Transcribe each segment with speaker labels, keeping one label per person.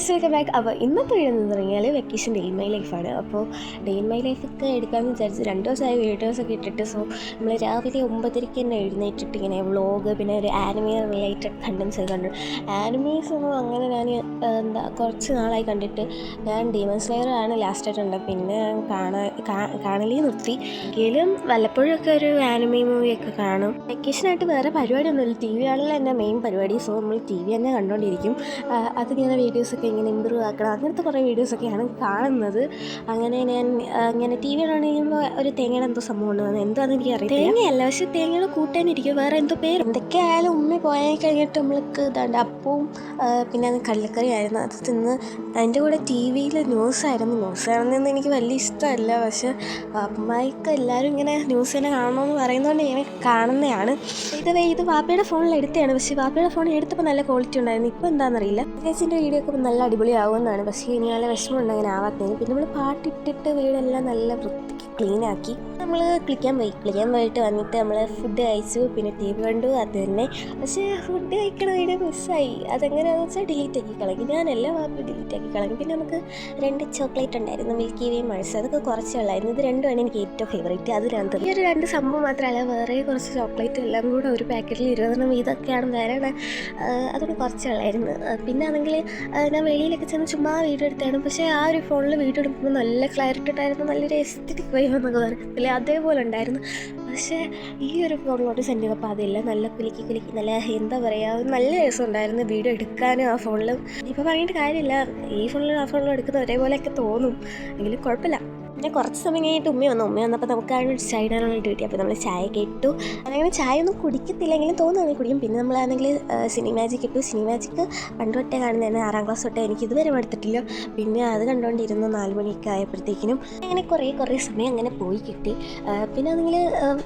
Speaker 1: Guys, welcome back. അപ്പോൾ ഇന്നത്തെ video എന്ന് പറഞ്ഞാൽ വെക്കേഷൻ ഡേ ഇൻ മൈ ലൈഫാണ്. അപ്പോൾ ഡേ ഇൻ മൈ ലൈഫൊക്കെ എടുക്കാമെന്ന് വിചാരിച്ച് 2 ദിവസമായി വീഡിയോസൊക്കെ ഇട്ടിട്ട്. സോ നമ്മൾ രാവിലെ 9:30 തന്നെ എഴുന്നേറ്റിട്ട് ഇങ്ങനെ വ്ളോഗ്, പിന്നെ ഒരു ആനിമേ റിലേറ്റഡ് കണ്ടൻസ് ഒക്കെ കണ്ടു. ആനിമേസ് ഒന്നും അങ്ങനെ ഞാൻ കുറച്ച് നാളായി കണ്ടിട്ട്. ഞാൻ ഡീമൺ സ്ലെയർ ആണ് ലാസ്റ്റായിട്ടുണ്ട്. പിന്നെ കാണലേ നിർത്തി. എങ്കിലും വല്ലപ്പോഴൊക്കെ ഒരു ആനിമേ മൂവിയൊക്കെ കാണും. വെക്കേഷനായിട്ട് വേറെ പരിപാടിയൊന്നുമില്ല. TV ആണല്ലോ എൻ്റെ മെയിൻ പരിപാടി. സോ നമ്മൾ TV തന്നെ കണ്ടുകൊണ്ടിരിക്കും. അതിങ്ങനെ വീഡിയോസൊക്കെ ഇങ്ങനെ ഇമ്പ്രൂവ് ആക്കണം, അങ്ങനത്തെ കുറേ വീഡിയോസൊക്കെയാണ് കാണുന്നത്. അങ്ങനെ ഞാൻ ഇങ്ങനെ TV കാണുമ്പോൾ ഒരു തേങ്ങയുടെ എന്തോ സംഭവം ഉണ്ടെന്ന്, എന്താണെന്ന് എനിക്കറിയാം. തേങ്ങയല്ല, പക്ഷേ തേങ്ങയുടെ കൂട്ടാനിരിക്കും, വേറെ എന്തോ പേര്. എന്തൊക്കെയായാലും ഉമ്മ പോയാൽ കഴിഞ്ഞിട്ട് നമ്മൾക്ക് ഇതാണ്ട് അപ്പവും പിന്നെ അത് കടലക്കറി ആയിരുന്നു. അത് തിന്ന് അതിൻ്റെ കൂടെ TV-യിൽ ന്യൂസായിരുന്നു. ന്യൂസ് കാണുന്നതെന്ന് എനിക്ക് വലിയ ഇഷ്ടമല്ല, പക്ഷേ അമ്മയ്ക്ക് എല്ലാവരും ഇങ്ങനെ ന്യൂസ് തന്നെ കാണണമെന്ന് പറയുന്നതുകൊണ്ട് ഇങ്ങനെ കാണുന്നതാണ്. ഇത് വാപ്പയുടെ ഫോണിൽ എടുത്തതാണ്, പക്ഷേ വാപ്പയുടെ ഫോണിൽ എടുത്തപ്പോൾ നല്ല ക്വാളിറ്റി ഉണ്ടായിരുന്നു. ഇപ്പോൾ എന്താണെന്നറിയില്ല. ചേച്ചിൻ്റെ വീഡിയോ ഒക്കെ നല്ല അടിപൊളിയാവുമെന്നാണ്, പക്ഷേ ഇനി നല്ല വിഷമമുണ്ട് അങ്ങനെ ആവാത്തതിന്. പിന്നെ നമ്മൾ പാട്ടിട്ടിട്ട് വീടെല്ലാം നല്ല വൃത്തിക്ക് ക്ലീനാക്കി നമ്മൾ കുളിക്കാൻ പോയിട്ട് വന്നിട്ട് നമ്മൾ ഫുഡ് കഴിച്ചു, പിന്നെ TV കണ്ടു. അത് തന്നെ. പക്ഷേ ഫുഡ് കഴിക്കണ വീഡിയോ മിസ്സായി. അതെങ്ങനെയാണെന്ന് വെച്ചാൽ ഡിലീറ്റ് ആക്കി കളഞ്ഞു. ഞാൻ എല്ലാ വാപ്പും ഡിലീറ്റ് ആക്കി കളഞ്ഞു. പിന്നെ നമുക്ക് 2 ചോക്ലേറ്റ് ഉണ്ടായിരുന്നു, മിൽക്കി വേ മൾസ്. അതൊക്കെ കുറച്ചേ ഉള്ളായിരുന്നു. ഇത് രണ്ടുമാണ് എനിക്ക് ഏറ്റവും ഫേവറേറ്റ്. അതിനകത്ത് ഈ ഒരു 2 സംഭവം മാത്രമല്ല, വേറെ കുറച്ച് ചോക്ലേറ്റ് എല്ലാം കൂടെ ഒരു പാക്കറ്റിൽ 20 ഇതൊക്കെയാണ് വരണത്. അതൊക്കെ കുറച്ചേ ഉള്ളായിരുന്നു. പിന്നെ ആണെങ്കിൽ ഞാൻ വെളിയിലൊക്കെ ചെന്ന് ചുമ്മാ വീഡിയോ എടുത്താണ്. പക്ഷേ ആ ഒരു ഫോണിൽ വീഡിയോ എടുക്കുമ്പോൾ നല്ല ക്ലാരിറ്റി ഉണ്ടായിരുന്നു, നല്ലൊരു എസ്തെറ്റിക് വൈബ് എന്നൊക്കെ പറയത്തില്ല, അതേപോലെ ഉണ്ടായിരുന്നു. പക്ഷേ ഈ ഒരു ഫോണിലോട്ട് സെൻഡ് ചെയ്തപ്പോൾ അതില്ല, നല്ല കുലുക്കി നല്ല എന്താ പറയുക, നല്ല രസം ഉണ്ടായിരുന്നു വീഡിയോ എടുക്കാനും. ആ ഫോണിലും ഇപ്പോൾ പറഞ്ഞിട്ട് കാര്യമില്ല, ഈ ഫോണിലും ആ ഫോണിലും എടുക്കുന്ന ഒരേപോലെയൊക്കെ തോന്നും, എങ്കിലും കുഴപ്പമില്ല. പിന്നെ കുറച്ച് സമയം കഴിഞ്ഞിട്ട് ഉമ്മ വന്നപ്പോൾ നമുക്കാണ് ചായ ഇടാനുള്ള ഡ്യൂട്ടി. അപ്പോൾ നമ്മൾ ചായയൊക്കെ ഇട്ടു. അങ്ങനെ ചായ ഒന്നും കുടിക്കത്തില്ലെങ്കിലും തോന്നുകയാണെങ്കിൽ കുടിക്കും. പിന്നെ നമ്മളാണെങ്കിൽ സിനിമാജിക് ഇട്ടു. സിനിമാജിക് പണ്ട് തൊട്ടേ കാണുന്നതാണ്, 6ാം ക്ലാസ് തൊട്ടേ. എനിക്ക് ഇതുവരെ എടുത്തിട്ടില്ല. പിന്നെ അത് കണ്ടുകൊണ്ടിരുന്നു 4 മണിയൊക്കെ ആയപ്പോഴത്തേക്കിനും. അങ്ങനെ കുറേ സമയം അങ്ങനെ പോയി കിട്ടി. പിന്നെ ആണെങ്കിൽ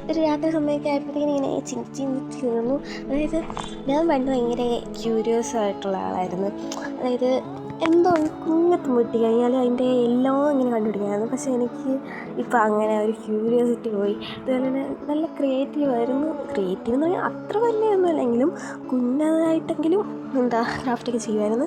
Speaker 1: ഒരു രാത്രി സമയമൊക്കെ ആയപ്പോഴത്തേക്കിനും ഇങ്ങനെ ചിന്തിച്ചിരുന്നു. അതായത് ഞാൻ പണ്ട് ഭയങ്കര ക്യൂരിയസ് ആയിട്ടുള്ള ആളായിരുന്നു. അതായത് എന്തോ കുഞ്ഞത്ത് മുട്ടി കഴിഞ്ഞാൽ അതിൻ്റെ എല്ലാം ഇങ്ങനെ കണ്ടുപിടിക്കാമായിരുന്നു. പക്ഷേ എനിക്ക് ഇപ്പോൾ അങ്ങനെ ഒരു ക്യൂരിയോസിറ്റി പോയി. അതുപോലെ തന്നെ നല്ല ക്രിയേറ്റീവായിരുന്നു. ക്രിയേറ്റീവ് എന്ന് പറഞ്ഞാൽ അത്ര വലിയൊന്നുമില്ലെങ്കിലും കുഞ്ഞതായിട്ടെങ്കിലും ക്രാഫ്റ്റൊക്കെ ചെയ്യുമായിരുന്നു.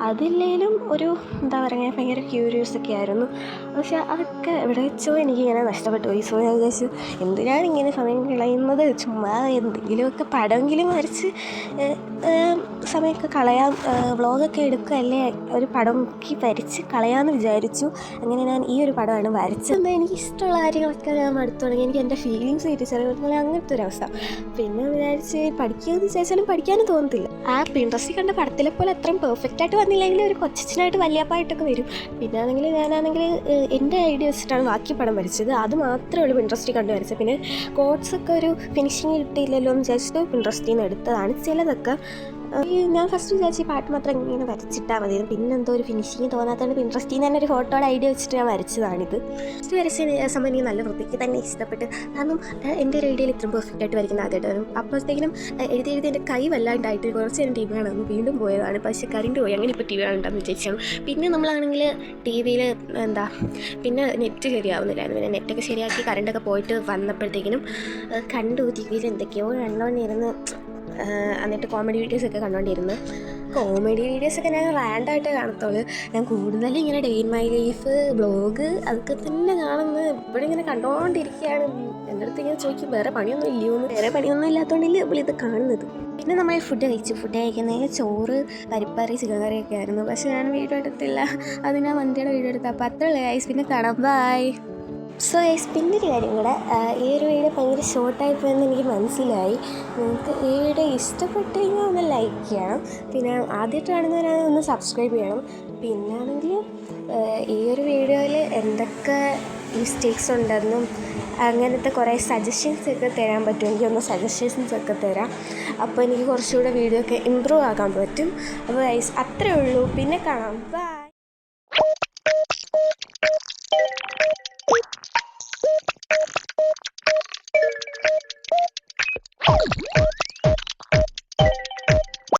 Speaker 1: അതില്ലെങ്കിലും ഒരു ഭയങ്കര ക്യൂരിയസൊക്കെ ആയിരുന്നു. പക്ഷേ അതൊക്കെ എവിടെ വെച്ചോ എനിക്കിങ്ങനെ നഷ്ടപ്പെട്ടു പോയി. സോ ഞാൻ വിചാരിച്ചു, എന്തിനാണ് ഇങ്ങനെ സമയം കളയുന്നത്, ചുമ്മാ എന്തെങ്കിലുമൊക്കെ പടമെങ്കിലും വരച്ച് സമയമൊക്കെ കളയാം, വ്ളോഗൊക്കെ എടുക്കുകയല്ലേ, ഒരു പടം വരച്ച് കളയാമെന്ന് വിചാരിച്ചു. അങ്ങനെ ഞാൻ ഈ ഒരു പടമാണ് വരച്ചത്. എനിക്ക് ഇഷ്ടമുള്ള കാര്യങ്ങളൊക്കെ ഞാൻ അടുത്ത് തുടങ്ങി. എനിക്ക് എൻ്റെ ഫീലിങ്സ് തിരിച്ചറിയുമ്പോൾ അങ്ങനത്തെ ഒരു അവസ്ഥ. പിന്നെ വിചാരിച്ച് പഠിക്കുകയെന്ന് വിചാരിച്ചാലും പഠിക്കാനും തോന്നത്തില്ല. ആ പിൻട്രസ്റ്റിൽ കണ്ട പടത്തിലെ പോലെ അത്രയും പെർഫെക്റ്റ് ആയിട്ട് വന്നില്ലെങ്കിൽ ഒരു കൊച്ചനായിട്ട് വലിയപ്പായിട്ടൊക്കെ വരും. പിന്നെ ആണെങ്കിൽ ഞാനാണെങ്കിൽ എൻ്റെ ഐഡിയ വെച്ചിട്ടാണ് ബാക്കി പടം വരച്ചത്. അത് മാത്രമേ ഉള്ളൂ പിൻട്രസ്റ്റിൽ കണ്ട് വരച്ചത്. പിന്നെ കോഡ്സൊക്കെ ഒരു ഫിനിഷിങ് കിട്ടിയില്ലല്ലോ എന്ന് വിചാരിച്ചിട്ട് പിൻട്രസ്റ്റിൽ നിന്ന് എടുത്തതാണ് ചിലതൊക്കെ. ഞാൻ ഫസ്റ്റ് വിചാരിച്ച് ഈ പാട്ട് മാത്രം ഇങ്ങനെ വരച്ചിട്ടാൽ മതി. പിന്നെ എന്തോ ഒരു ഫിനിഷിങ് തോന്നാത്തതുകൊണ്ട് പിൻട്രസ്റ്റിൽ നിന്ന് തന്നെ ഒരു ഫോട്ടോയുടെ ഐഡിയ വെച്ചിട്ട് ഞാൻ വരച്ചതാണിത്. ഫസ്റ്റ് വരച്ച സമയം എനിക്ക് നല്ല വൃത്തിക്ക് തന്നെ ഇഷ്ടപ്പെട്ട്. കാരണം എൻ്റെ ഒരു ഐഡിയയിൽ ഇത്രയും പെർഫെക്റ്റ് ആയിട്ട് വരയ്ക്കുന്ന ആദ്യമായിട്ട് വരും. അപ്പോഴത്തേക്കിനും എഴുതി എൻ്റെ കൈ വല്ലാണ്ടായിട്ട് കുറച്ച് നേരം TV കാണാൻ വീണ്ടും പോയതാണ്. പക്ഷേ കറണ്ട് പോയി. അങ്ങനെ ഇപ്പോൾ TV കാണണ്ടെന്ന് വിചാരിച്ചാണ്. പിന്നെ നമ്മളാണെങ്കിൽ TV-യിൽ പിന്നെ നെറ്റ് ശരിയാവുന്നില്ലായിരുന്നു. പിന്നെ നെറ്റൊക്കെ ശരിയാക്കി കറണ്ടൊക്കെ പോയിട്ട് വന്നപ്പോഴത്തേക്കിനും കണ്ടു TV-യിൽ എന്തൊക്കെയോ കണ്ടുകൊണ്ടിരുന്ന്. എന്നിട്ട് കോമഡി വീഡിയോസൊക്കെ കണ്ടുകൊണ്ടിരുന്നു. കോമഡി വീഡിയോസൊക്കെ ഞാൻ റാൻഡായിട്ട് കാണത്തുള്ളൂ. ഞാൻ കൂടുതലും ഇങ്ങനെ day in my life, vlog അതൊക്കെ തന്നെ കാണുന്നത്. ഇവിടെ ഇങ്ങനെ കണ്ടുകൊണ്ടിരിക്കുകയാണ്. എൻ്റെ അടുത്ത് ഇങ്ങനെ ചോദിക്കും, വേറെ പണിയൊന്നും ഇല്ലയോ എന്ന്. വേറെ പണിയൊന്നും ഇല്ലാത്തതുകൊണ്ടല്ലേ നമ്മളിത് കാണുന്നത്. പിന്നെ നമ്മൾ ഫുഡ് കഴിക്കുന്നതിൽ ചോറ്, പരിപ്പറി, ചിക്കൻ കറിയൊക്കെ ആയിരുന്നു. പക്ഷേ ഞാൻ വീഡിയോ എടുത്തില്ല, അത് ഞാൻ വണ്ടിയുടെ വീഡിയോ എടുത്തത്. അപ്പോൾ അത്രയുള്ള ഗൈസ്. പിന്നെ കാണാം, ബൈ. സോ ഗൈസ്, പിന്നെ ഒരു കാര്യം കൂടെ, ഈ ഒരു വീഡിയോ ഭയങ്കര ഷോർട്ടായി പോയെന്ന് എനിക്ക് മനസ്സിലായി. നിങ്ങൾക്ക് ഈ വീഡിയോ ഇഷ്ടപ്പെട്ട് കഴിഞ്ഞാൽ ഒന്ന് ലൈക്ക് ചെയ്യണം. പിന്നെ ആദ്യമായിട്ടാണെന്നവരാണെങ്കിൽ ഒന്ന് സബ്സ്ക്രൈബ് ചെയ്യണം. പിന്നെ ആണെങ്കിൽ ഈ ഒരു വീഡിയോയിൽ എന്തൊക്കെ മിസ്റ്റേക്സ് ഉണ്ടെന്നും അങ്ങനത്തെ കുറേ സജഷൻസൊക്കെ തരാൻ പറ്റുമെങ്കിൽ ഒന്ന് സജഷൻസൊക്കെ തരാം. അപ്പോൾ എനിക്ക് കുറച്ചുകൂടെ വീഡിയോ ഒക്കെ ഇമ്പ്രൂവ് ആക്കാൻ പറ്റും. അപ്പോൾ ഗൈസ്, അത്രയേ ഉള്ളൂ. പിന്നെ കാണാം, ബൈ.